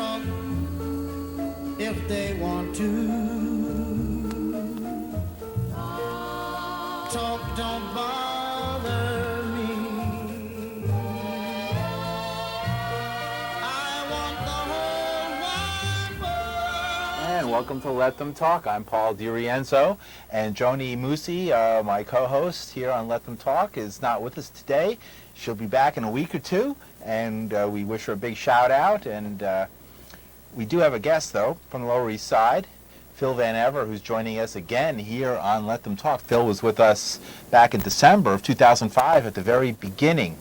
talk if they want to. Talk don't bother me. I want the whole wide world. And welcome to Let Them Talk. I'm Paul DeRienzo, and Joni Musi, my co-host here on Let Them Talk, is not with us today. She'll be back in a week or two, and we wish her a big shout out. And we do have a guest, though, from the Lower East Side, Phil Van Aver, who's joining us again here on Let Them Talk. Phil was with us back in December of 2005, at the very beginning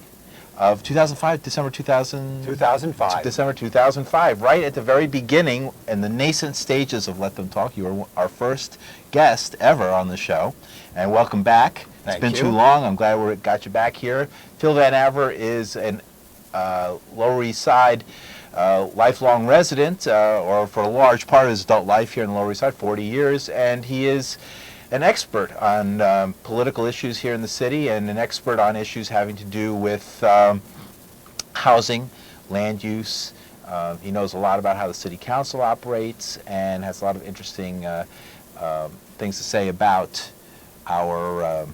of 2005, December 2005, right at the very beginning, in the nascent stages of Let Them Talk. You were our first guest ever on the show, and welcome back. It's been too long. I'm glad we got you back here. Phil Van Aver is an Lower East Side lifelong resident, or for a large part of his adult life here in the Lower East Side, 40 years, and he is an expert on political issues here in the city, and an expert on issues having to do with housing, land use. He knows a lot about how the city council operates, and has a lot of interesting things to say about our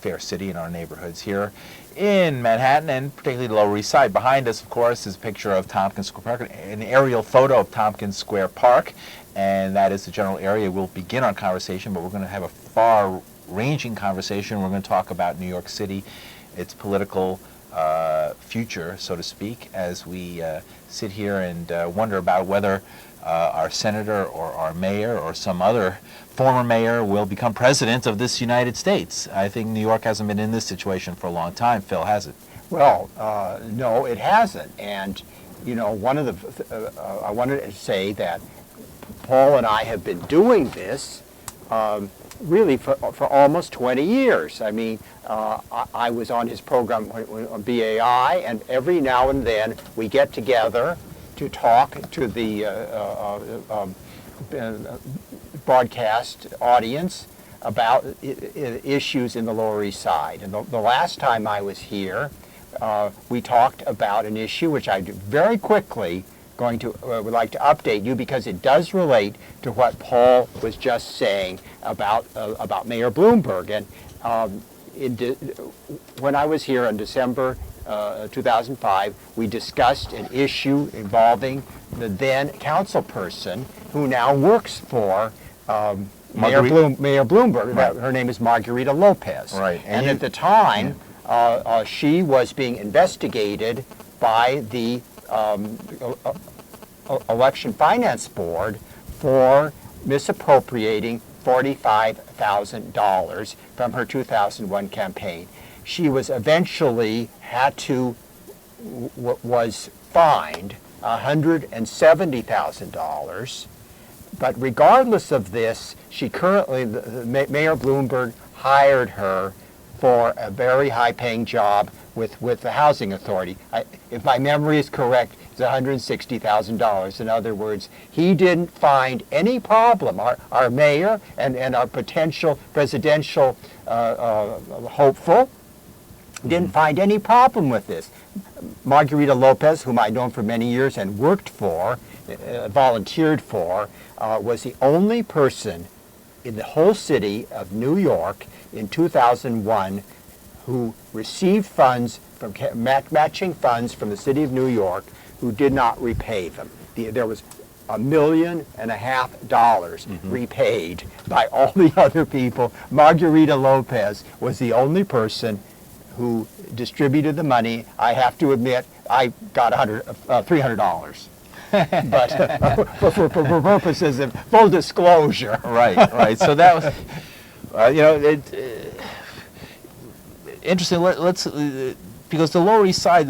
fair city and our neighborhoods here in Manhattan, and particularly the Lower East Side. Behind us, of course, is a picture of Tompkins Square Park, an aerial photo of Tompkins Square Park, and that is the general area we'll begin our conversation, but we're going to have a far-ranging conversation. We're going to talk about New York City, its political future, so to speak, as we sit here and wonder about whether our senator or our mayor or some other former mayor will become president of this United States. I think New York hasn't been in this situation for a long time. Phil, has it? Well, no, it hasn't. And, you know, I wanted to say that Paul and I have been doing this really for almost 20 years. I mean, I was on his program on BAI, and every now and then we get together to talk to the broadcast audience about issues in the Lower East Side. And the last time I was here, we talked about an issue which I very quickly would like to update you, because it does relate to what Paul was just saying about Mayor Bloomberg. And when I was here in December 2005, we discussed an issue involving the then councilperson who now works for Mayor Bloomberg. Right. Her name is Margarita Lopez. Right. And at the time, she was being investigated by the Election Finance Board for misappropriating $45,000 from her 2001 campaign. She was eventually was fined $170,000. But regardless of this, Mayor Bloomberg hired her for a very high-paying job with the Housing Authority. If my memory is correct, it's $160,000. In other words, he didn't find any problem. Our mayor and our potential presidential hopeful didn't find any problem with this. Margarita Lopez, whom I'd known for many years and worked for, volunteered for, was the only person in the whole city of New York in 2001 who received funds from matching funds from the city of New York, who did not repay them. There was $1.5 million repaid by all the other people. Margarita Lopez was the only person who distributed the money. I have to admit, I got $300. But for purposes of full disclosure. Right. So that was, interesting. Let's because the Lower East Side,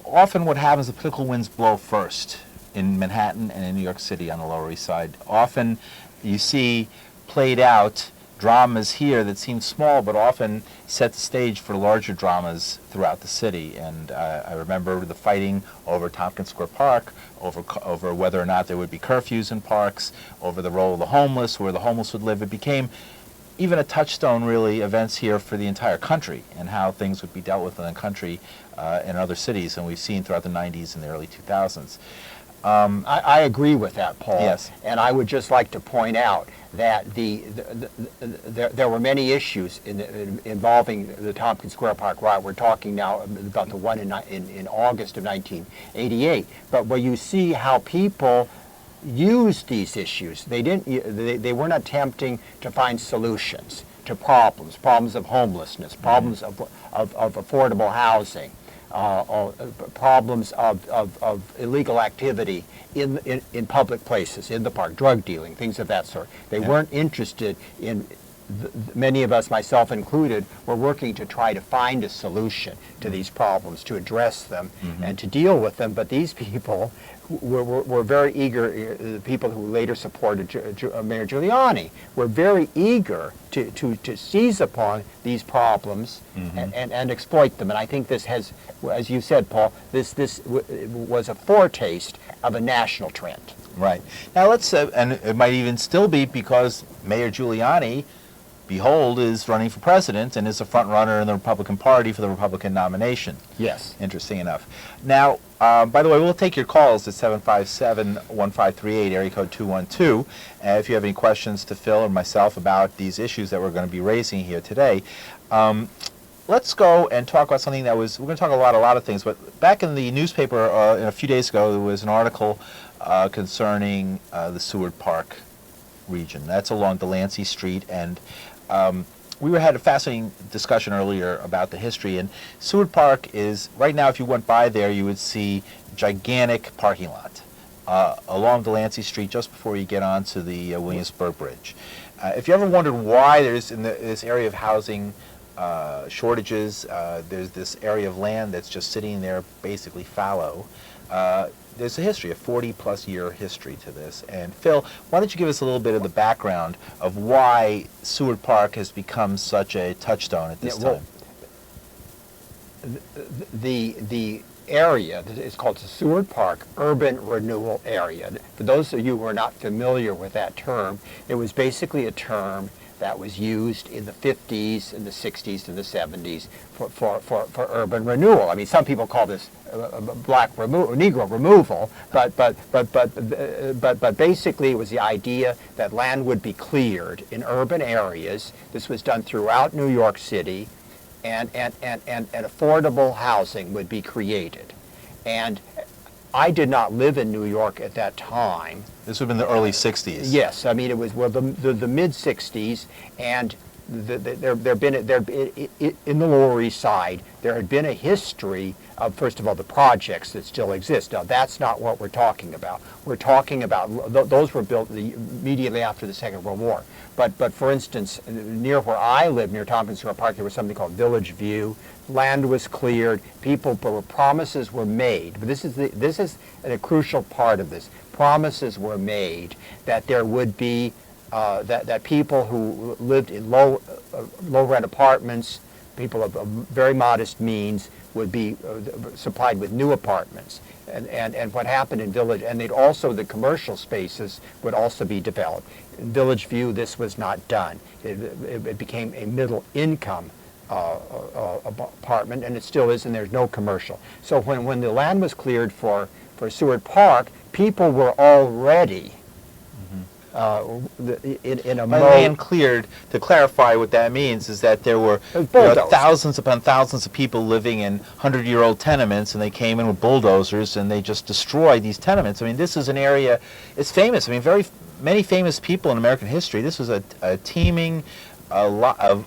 often what happens, the political winds blow first in Manhattan and in New York City on the Lower East Side. Often you see played out dramas here that seem small, but often set the stage for larger dramas throughout the city. And I remember the fighting over Tompkins Square Park, over whether or not there would be curfews in parks, over the role of the homeless, where the homeless would live. It became even a touchstone, really, events here for the entire country, and how things would be dealt with in the country in other cities, and we've seen throughout the 90s and the early 2000s. I agree with that, Paul. Yes. And I would just like to point out that there were many issues involving the Tompkins Square Park riot. We're talking now about the one in August of 1988. But where you see how people used these issues, they weren't attempting to find solutions to problems of homelessness, problems of affordable housing, problems of illegal activity in public places, in the park, drug dealing, things of that sort. They weren't interested in, many of us, myself included, were working to try to find a solution to these problems, to address them, and to deal with them. But these people were very eager, the people who later supported Mayor Giuliani, were very eager to seize upon these problems and exploit them. And I think this has, as you said, Paul, this was a foretaste of a national trend. Right. Now let's, and it might even still be because Mayor Giuliani, behold, is running for president and is a front runner in the Republican Party for the Republican nomination. Yes. Interesting enough. Now, by the way, we'll take your calls at 757-1538, area code 212. If you have any questions to Phil or myself about these issues that we're going to be raising here today. Let's go and talk about something that was, we're going to talk about a lot of things, but back in the newspaper a few days ago, there was an article concerning the Seward Park region. That's along Delancey Street, and we had a fascinating discussion earlier about the history, and Seward Park is, right now if you went by there you would see gigantic parking lot along Delancey Street just before you get onto the Williamsburg Bridge. If you ever wondered why there's in this area of housing shortages, there's this area of land that's just sitting there basically fallow, there's a history, a 40-plus year history to this. And Phil, why don't you give us a little bit of the background of why Seward Park has become such a touchstone at this time? The area is called the Seward Park Urban Renewal Area. For those of you who are not familiar with that term, it was basically a term that was used in the 50s and the 60s and the 70s for urban renewal. I mean, some people call this Negro removal, but basically it was the idea that land would be cleared in urban areas. This was done throughout New York City, and affordable housing would be created. And I did not live in New York at that time. This would have been the early 60s. Yes, I mean it was the mid 60s, and in the Lower East Side there had been a history of, first of all, the projects that still exist. Now that's not what we're talking about. We're talking about those were built immediately after the Second World War. But for instance, near where I live, near Tompkins Square Park, there was something called Village View. Land was cleared. Promises were made. But this is a crucial part of this. Promises were made that there would be that people who lived in low rent apartments, people of very modest means, would be supplied with new apartments. And what happened in Village, and they'd also, the commercial spaces would also be developed. In Village View, this was not done. It became a middle income apartment, and it still is, and there's no commercial. So when the land was cleared for Seward Park, people were already in a By mode. land cleared, to clarify what that means, is that there were thousands upon thousands of people living in 100-year-old tenements, and they came in with bulldozers and they just destroyed these tenements. I mean, this is an area, it's famous. I mean, many famous people in American history. This was a teeming, alive,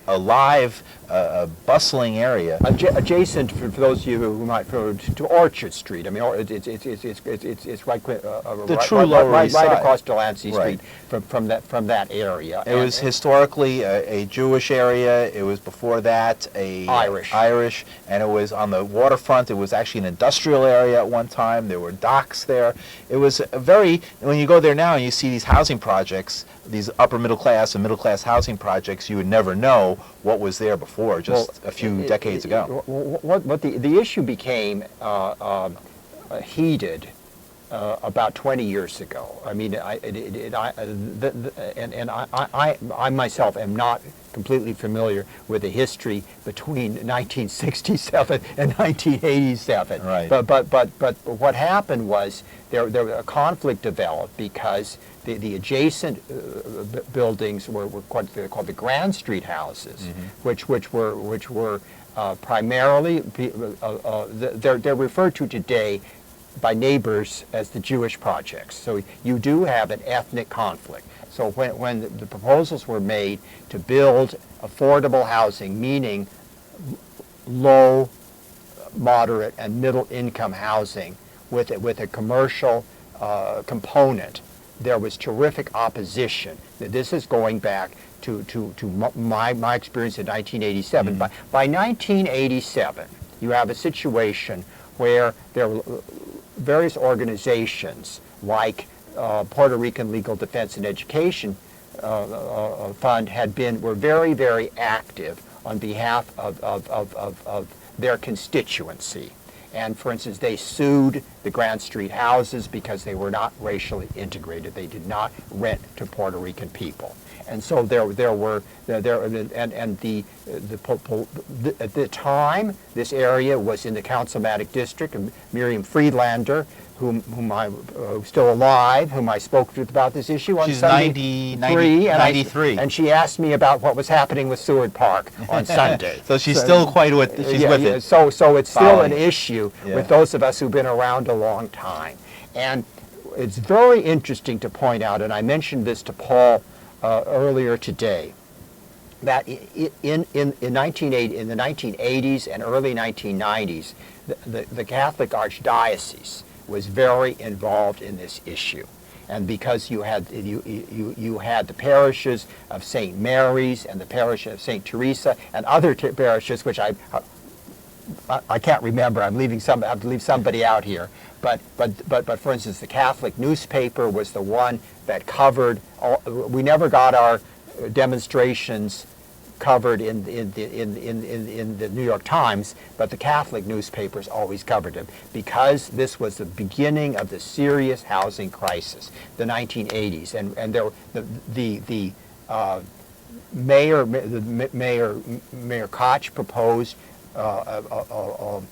bustling area. Adjacent, for those of you who might know, to Orchard Street. I mean, it's right, Lower East Side. Right across Delancey Right. Street from that area. It was historically a Jewish area. It was before that Irish, and it was on the waterfront. It was actually an industrial area at one time. There were docks there. It was when you go there now and you see these housing projects, these upper middle class and middle class housing projects, you would never know what was there before, just a few decades ago. What the issue became heated about 20 years ago. I mean, I myself am not completely familiar with the history between 1967 and 1987. Right. But what happened was there a conflict developed because the adjacent buildings were they're called the Grand Street houses, which were primarily they're referred to today by neighbors as the Jewish projects. So you do have an ethnic conflict. So when the proposals were made to build affordable housing, meaning low, moderate, and middle income housing with a commercial component, there was terrific opposition. This is going back to my experience in 1987. By 1987, you have a situation where there were various organizations like Puerto Rican Legal Defense and Education Fund were very, very active on behalf of their constituency. And for instance, they sued the Grand Street houses because they were not racially integrated. They did not rent to Puerto Rican people. And so at the time, this area was in the Councilmatic District, and Miriam Friedlander, whom I still alive, whom I spoke to about this issue on Sunday. 93. And she asked me about what was happening with Seward Park on Sunday. So she's still quite with it. So it's still Following an issue Yeah. with those of us who've been around a long time. And it's very interesting to point out, and I mentioned this to Paul earlier today, that in the 1980s and early 1990s, the Catholic Archdiocese was very involved in this issue. And because you had the parishes of St. Mary's and the parish of St. Teresa and other parishes, which I can't remember. I have to leave somebody out here. But for instance, the Catholic newspaper was the one that covered. We never got our demonstrations covered in the New York Times, but the Catholic newspapers always covered them because this was the beginning of the serious housing crisis, the 1980s, and there Mayor Koch proposed the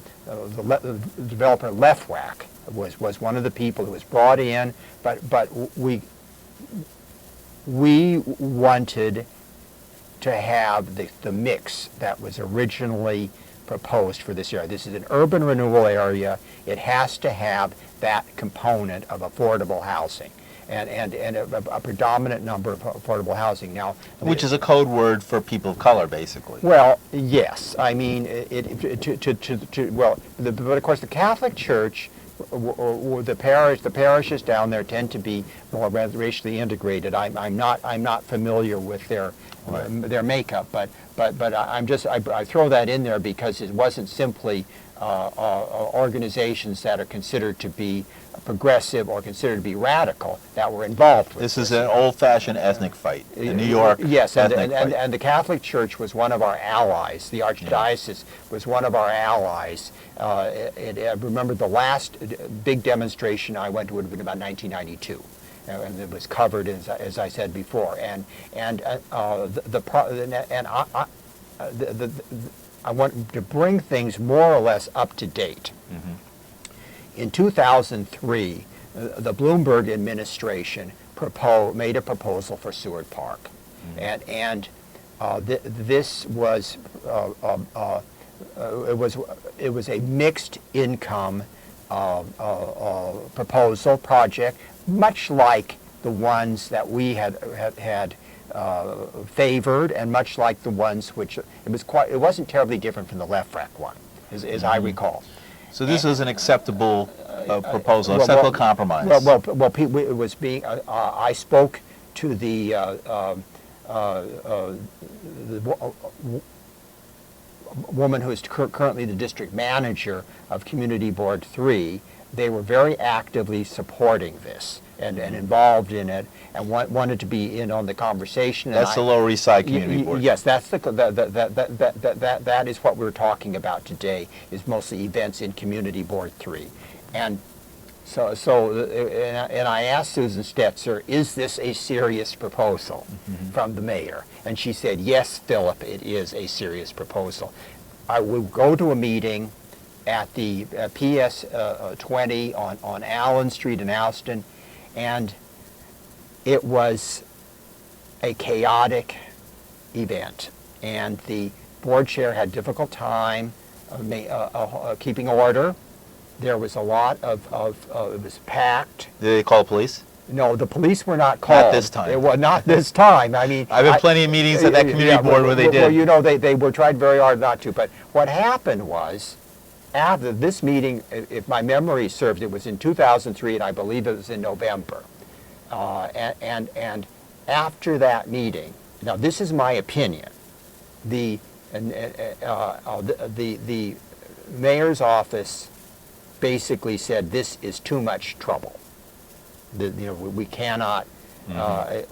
developer Lefwak was one of the people who was brought in, but we wanted to have the mix that was originally proposed for this area. This is an urban renewal area. It has to have that component of affordable housing and a predominant number of affordable housing. Now, Which is a code word for people of color, basically. well, yes. I mean, but of course the Catholic Church, or the parishes down there tend to be more racially integrated. I'm not familiar with their makeup, but I throw that in there because it wasn't simply organizations that are considered to be progressive or considered to be radical that were involved with This is an old-fashioned ethnic fight, the New York yes, ethnic fight. and the Catholic Church was one of our allies. The Archdiocese was one of our allies. I remember the last big demonstration I went to would have been about 1992. And it was covered, as I said before, I want to bring things more or less up to date. Mm-hmm. In 2003, the Bloomberg administration made a proposal for Seward Park, and this was it was a mixed income proposal project, much like the ones that we had favored, and much like the ones which it wasn't terribly different from the Lefrak one, as I recall. So this is an acceptable proposal, acceptable compromise. It was being. I spoke to the woman who is currently the district manager of Community Board 3. They were very actively supporting this and involved in it, and wanted to be in on the conversation. That's the Lower East Side Community Board. Yes, that's that is what we're talking about today. Is mostly events in Community Board 3, and And I asked Susan Stetzer, is this a serious proposal from the mayor? And she said, yes, Philip, it is a serious proposal. I will go to a meeting at the PS 20 on Allen Street in Alston, and it was a chaotic event. And the board chair had difficult time keeping order. There was a lot of it was packed. Did they call police? No, the police were not called. Not this time. It was not this time. I mean, I've been plenty of meetings at that community board where they did. Well, you know, they were tried very hard not to. But what happened was, after this meeting, if my memory serves, it was in 2003, and I believe it was in November. And after that meeting, now this is my opinion, the mayor's office basically said this is too much trouble. We cannot. I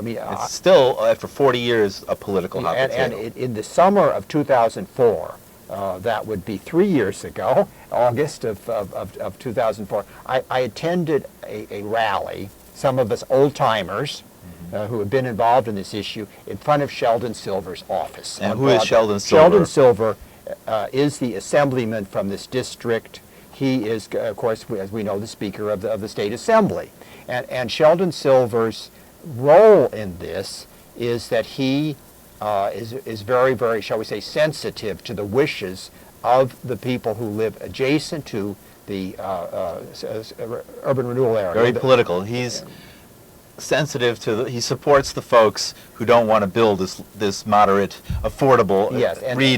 mean, it's still, after 40 years, a political hot potato. And in the summer of 2004, that would be 3 years ago, August of 2004, I attended a rally, some of us old-timers who have been involved in this issue, in front of Sheldon Silver's office. And who is Sheldon Silver? Sheldon Silver is the assemblyman from this district. He is, of course, as we know, the Speaker of the State Assembly. And Sheldon Silver's role in this is that he is very, very, shall we say, sensitive to the wishes of the people who live adjacent to the urban renewal area. Very political. He's sensitive to he supports the folks who don't want to build this moderate, affordable,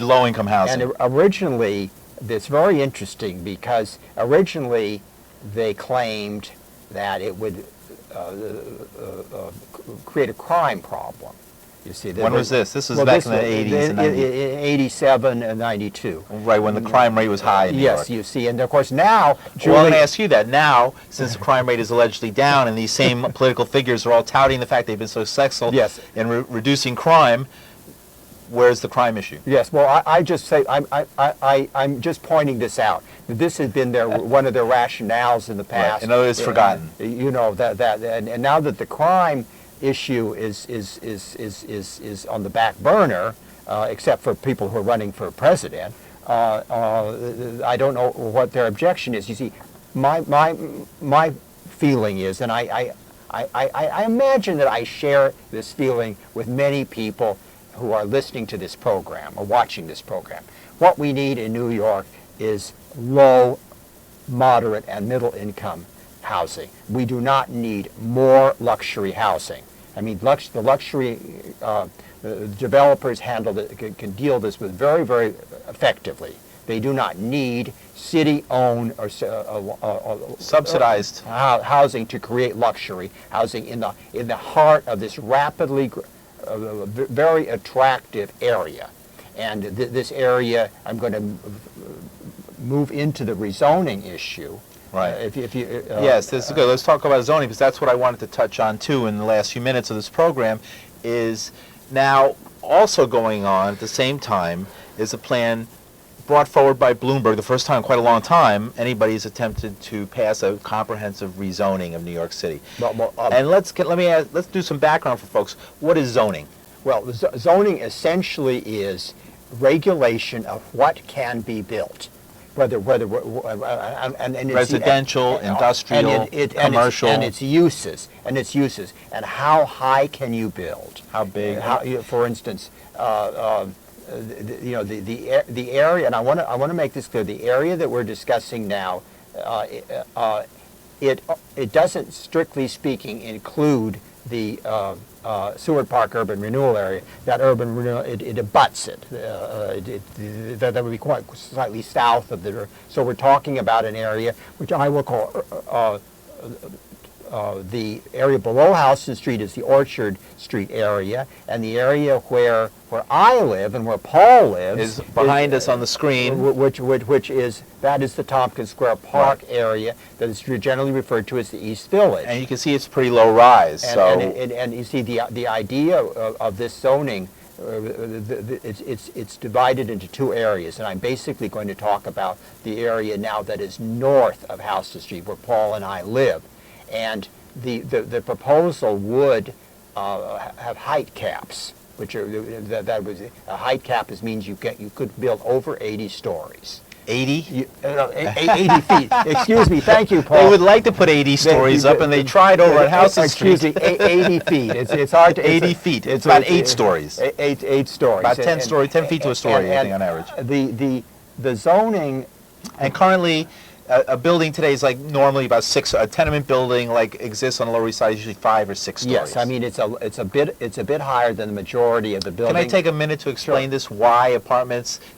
low-income housing. And originally, it's very interesting because originally they claimed that it would create a crime problem. You see, when was this? This was back in the 80s and 90s. In 87 and 92. Right, when the crime rate was high in New York. Yes, you see, and of course now... Well, let me ask you that. Now, since the crime rate is allegedly down and these same political figures are all touting the fact they've been so successful in reducing crime, where's the crime issue? Yes, well, I just say, I'm just pointing this out. This has been one of their rationales in the past. Right. In other words, it's forgotten. You know, and now that the crime issue is on the back burner, except for people who are running for president, I don't know what their objection is. You see, my feeling is, and I imagine that I share this feeling with many people who are listening to this program or watching this program. What we need in New York is low, moderate, and middle income housing. We do not need more luxury housing. I mean, the luxury developers can deal this with very, very effectively. They do not need city-owned or subsidized housing to create luxury housing in the heart of this rapidly very attractive area. And this area, I'm going to move into the rezoning issue. Right. Yes, this is good. Let's talk about zoning, because that's what I wanted to touch on too in the last few minutes of this program. Is now also going on at the same time is a plan brought forward by Bloomberg, the first time in quite a long time anybody's attempted to pass a comprehensive rezoning of New York City. And let's do some background for folks. What is zoning? Well, zoning essentially is regulation of what can be built. Whether and residential, industrial, commercial, and its uses, and how high can you build? How big? For instance, the area, and I want to make this clear. The area that we're discussing now, it doesn't, strictly speaking, include the Seward Park urban renewal area. That urban renewal, it abuts it. That would be quite slightly south of the. So we're talking about an area which I will call the area below Houston Street is the Orchard Street area, and the area where I live and where Paul lives is behind us on the screen, which is the Tompkins Square Park area that is generally referred to as the East Village. And you can see it's pretty low rise. And you see the idea of this zoning it's divided into two areas, and I'm basically going to talk about the area now that is north of Houston Street, where Paul and I live. And the proposal would have height caps, which are that was a height cap means you could build over 80 stories. 80? 80 feet. Excuse me. Thank you, Paul. They would like to put 80 stories up, and they tried over at Houston Street. Excuse me, 80 feet. It's hard to... 80 feet. It's about 8 stories. 8 stories. About 10 feet to a story, I think, on average. The zoning... And currently, a building today is like normally about 6. A tenement building like exists on the Lower East Side is usually 5 or 6 stories. Yes, I mean it's a bit higher than the majority of the building. Can I take a minute to explain this? Why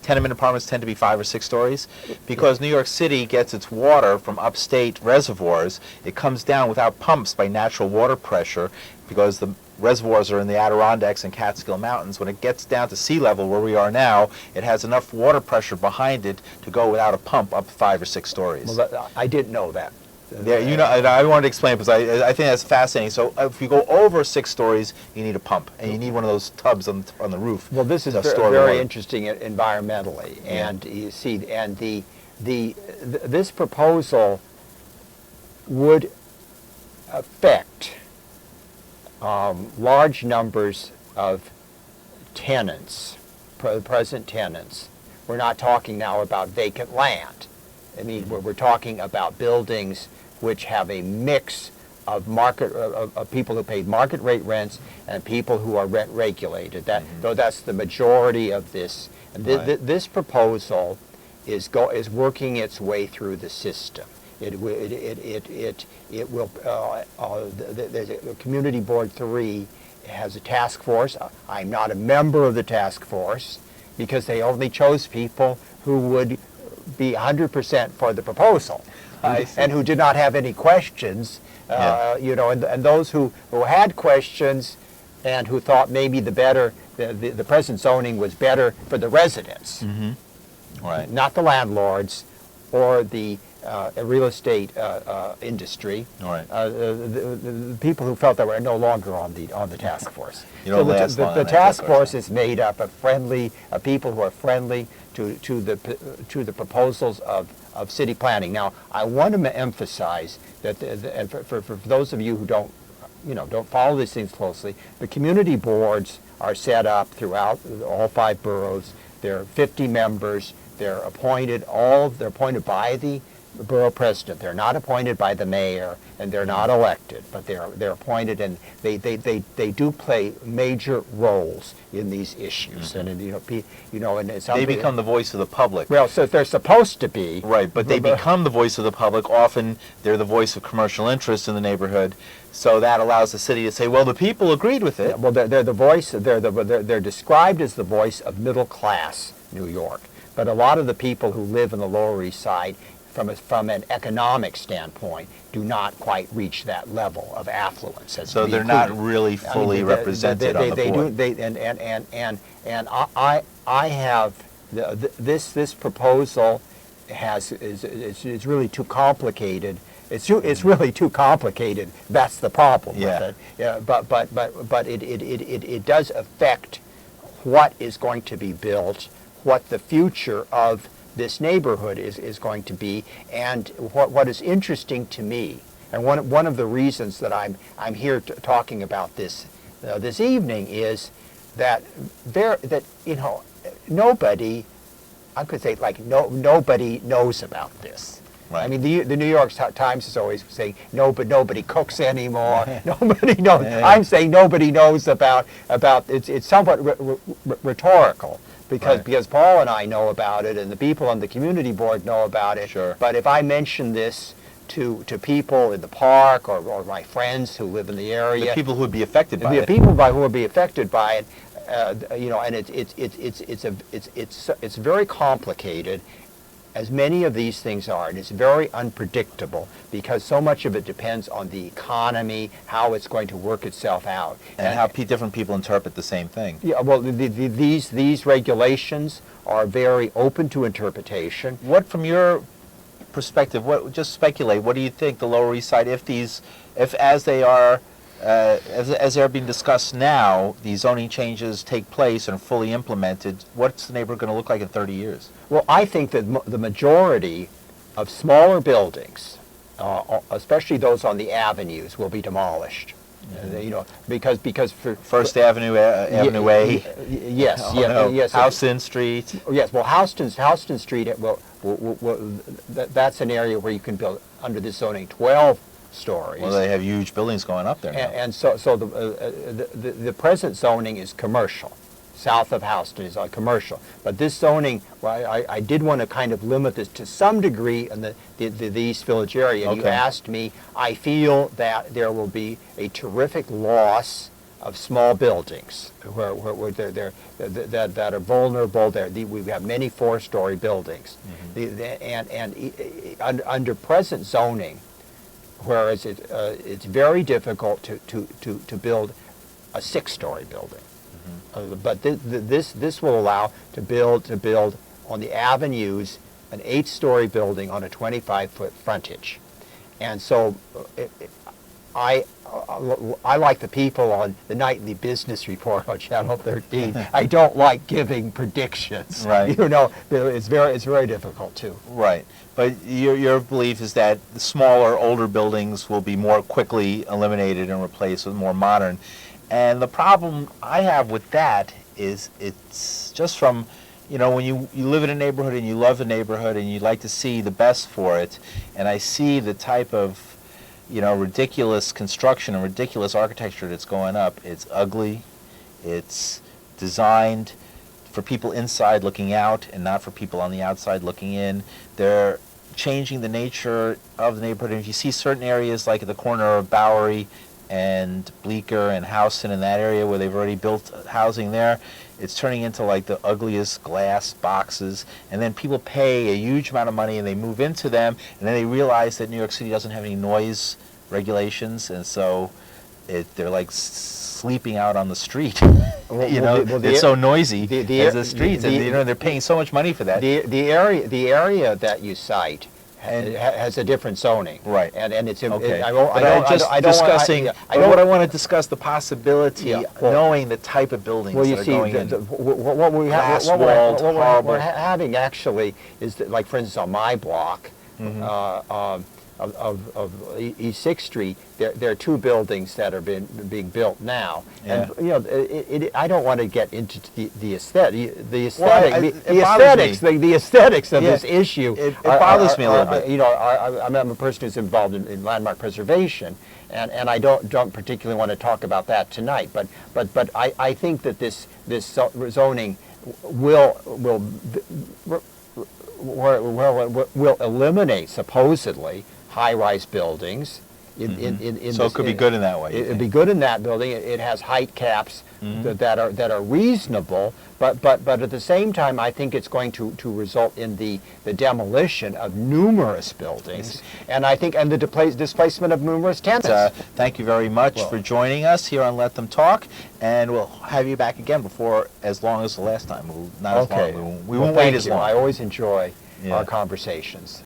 tenement apartments tend to be 5 or 6 stories? Because New York City gets its water from upstate reservoirs. It comes down without pumps by natural water pressure, because the reservoirs are in the Adirondacks and Catskill Mountains. When it gets down to sea level, where we are now, it has enough water pressure behind it to go without a pump up 5 or 6 stories. Well, I didn't know that. Yeah, you know, and I wanted to explain because I think that's fascinating. So if you go over 6 stories, you need a pump, and you need one of those tubs on the roof. Well, this is very interesting environmentally, and you see, and this proposal would affect large numbers of tenants, present tenants. We're not talking now about vacant land. I mean, we're talking about buildings which have a mix of of people who paid market rate rents and people who are rent regulated. Though that's the majority of this. And this proposal is working its way through the system. It will. The Community Board 3 has a task force. I'm not a member of the task force because they only chose people who would be 100% for the proposal, and who did not have any questions. You know, and those who had questions and who thought maybe the present zoning was better for the residents, Right. not the landlords or the real estate industry. Right. The people who felt that were no longer on the task force. You don't last long the on that task task force force. is made up of people who are friendly to the proposals of city planning. Now, I want to emphasize that and for those of you who don't follow these things closely, the community boards are set up throughout all 5 boroughs. There are 50 members. They're appointed by the borough president. They're not appointed by the mayor, and they're not elected, but they're appointed, and they do play major roles in these issues. And and it's They become the voice of the public. well, so they're supposed to be Right, but they become the voice of the public. Often they're the voice of commercial interest in the neighborhood. So that allows the city to say, well, the people agreed with it. Well, they're the voice. They're described as the voice of middle class New York. But a lot of the people who live in the Lower East Side, from an economic standpoint, do not quite reach that level of affluence. So they're not really fully represented on the board. I have this proposal is really too complicated. It's really too complicated. That's the problem with it. Yeah, but it does affect what is going to be built, what the future of this neighborhood is going to be, and what is interesting to me, and one of the reasons that I'm here talking about this this evening is that nobody, I could say nobody knows about this. Right. I mean, the New York Times is always saying nobody cooks anymore. Nobody knows. I'm saying nobody knows about it's somewhat rhetorical. Because Paul and I know about it, and the people on the community board know about it. Sure. But if I mention this to people in the park or my friends who live in the area, The people who would be affected by the it. people who will be affected by it, and it's very complicated, as many of these things are, and it's very unpredictable because so much of it depends on the economy, how it's going to work itself out, and how different people interpret the same thing. Yeah, well, these regulations are very open to interpretation. What, from your perspective, just speculate, what do you think the Lower East Side, if as they are as they're being discussed now, these zoning changes take place and are fully implemented, what's the neighborhood going to look like in 30 years? Well, I think that the majority of smaller buildings, especially those on the avenues, will be demolished. You know, because for First Avenue, Avenue A. Yes, Oh, yeah, no. yes. Houston Street. Yes, well, Houston Street, that's an area where you can build under this zoning 12 stories. Well, they have huge buildings going up there now. And so the present zoning is commercial. South of Houston is commercial. But this zoning, well, I did want to kind of limit this to some degree in the East Village area. And you Okay. asked me, I feel that there will be a terrific loss of small buildings where that are vulnerable. We have many four-story buildings. Under present zoning, whereas it's very difficult to build a six-story building. But this will allow to build on the avenues an 8-story building on a 25-foot frontage. And so I like the people on the nightly business report on Channel 13. I don't like giving predictions. Right. You know, it's very difficult too. Right. But your belief is that the smaller, older buildings will be more quickly eliminated and replaced with more modern. And the problem I have with that is it's just from, you know, when you live in a neighborhood and you love the neighborhood and you like to see the best for it, and I see the type of, you know, ridiculous construction and ridiculous architecture that's going up. It's ugly. It's designed for people inside looking out and not for people on the outside looking in. They're changing the nature of the neighborhood. And if you see certain areas like at the corner of Bowery and Bleecker and Houston in that area where they've already built housing there, it's turning into like the ugliest glass boxes, and then people pay a huge amount of money and they move into them, and then they realize that New York City doesn't have any noise regulations, and so they're like sleeping out on the street. You know, it's so noisy as the streets, and you know they're paying so much money for that. The area that you cite has a different zoning, right? And it's okay. I what I want to discuss the possibility, knowing the type of buildings well, you that are see, going in. What we're having actually is that, like for instance, on my block. Of East 6th Street, there are two buildings that are being built now, and you know, I don't want to get into the aesthetics of this issue. It bothers me a little bit. You know, I'm a person who's involved in landmark preservation, and I don't particularly want to talk about that tonight. But I think that this zoning will eliminate supposedly high-rise buildings. So it could be good in that way. It would be good in that building. It has height caps that are reasonable, but at the same time, I think it's going to result in the demolition of numerous buildings, and I think the displacement of numerous tenants. Thank you very much for joining us here on Let Them Talk, and we'll have you back again before as long as the last time. Not as long. We won't wait as long. I always enjoy our conversations.